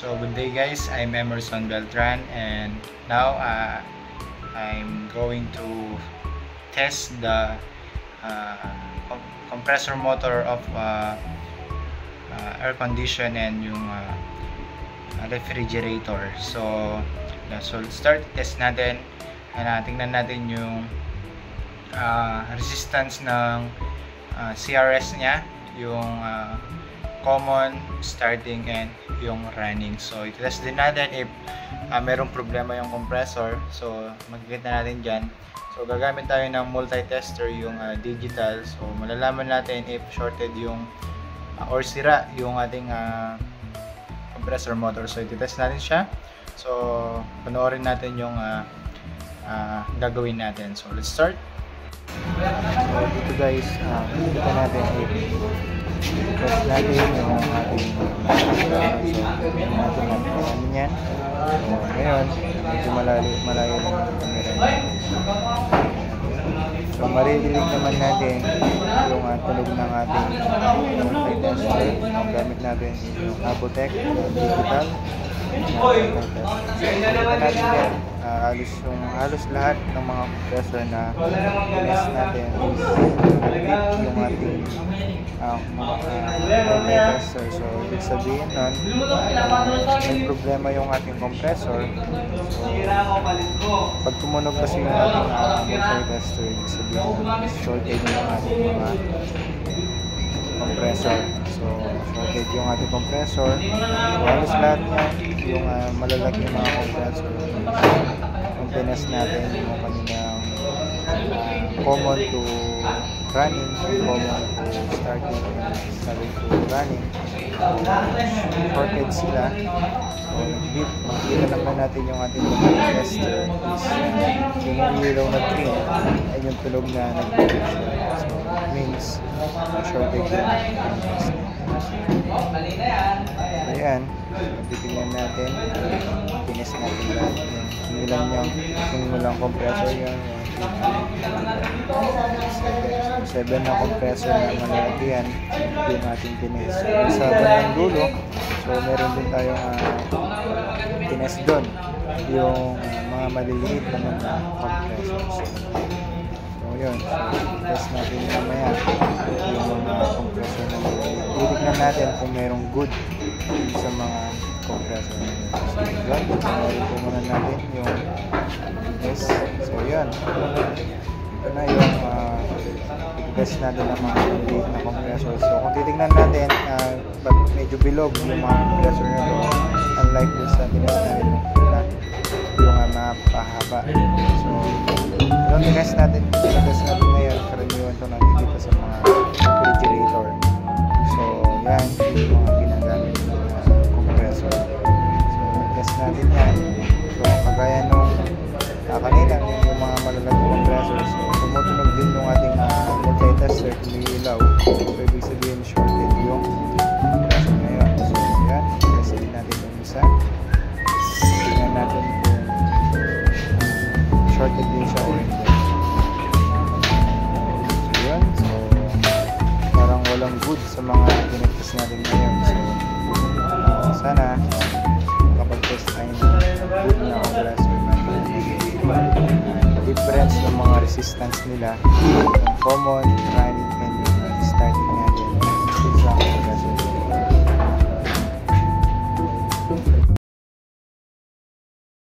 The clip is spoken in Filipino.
So good day guys, I'm Emerson Beltran and now I'm going to test the compressor motor of air condition and yung refrigerator. So let's start test natin and tingnan natin yung resistance ng CRS nya, yung common, starting, and yung running. So i-test din natin if merong problema yung compressor. So makikita natin dyan. So gagamit tayo ng multi-tester, yung digital. So malalaman natin if shorted yung or sira yung ating compressor motor. So i-test natin siya. So panoorin natin yung gagawin natin. So let's start. So dito guys, kita natin test natin yung ating natin yan. So ngayon, medyo malayo lang yung camera. So maririnig naman natin yung tunog ng ating multi-tester. Gamit natin yung Apotec digital. Halos lahat ng mga compressor na test natin is yung ating multi-tester. So ibig sabihin nun, may problema yung ating compressor. So pag tumunog kasi yung ating multi-tester, ibig sabihin nun shorted yung ating mga compressor. So shorted yung ating compressor. So halos lahat yung malalaki mga compressor, yung tinest natin yung kanilang common to running, common to starting, and starting to running. Shorted sila. So makikita naman natin yung ating tester is yung ilaw na green ay yung tunog na nag-short. So it means shorted yung tester. Ayan, titignan natin, tinest natin lahat yung ilang compressor yan. 7 na compressor na malalaki yan yung ating tinest. Sa bandang dulo, so meron din tayong tinest doon yung mga maliliit naman na compressor. So yun, so test natin mamaya yung mga compressor na maliliit. Titignan natin kung merong good sa mga compressor na yun. So yun, meron po muna natin yung test. So yun, ito na yung test natin ng mga maliliit na compressor. So kung titignan natin, medyo bilog yung mga compressor na ito, unlike dun sa tinest natin yung mapahaba. So yung tinest natin ngayon, karaniwan ito nakikita sa mga refrigerator. So yan yung mga ginagamit ng compressor. So test natin yan. So kagaya nung kanina yung mga malalaking compressor, so tumutunog din yung ating multi-tester, kumiilaw. So ibig sabihin shorted yung compressor ngayon. So yan, test din natin yung isa. Tingnan natin kung shorted din siya o hindi. So yun, so parang walang good sa mga tinetest natin ngayon. So sana kapag-test tayo ng good na compressor difference ng mga resistance nila, yung common, running, and yung starting natin.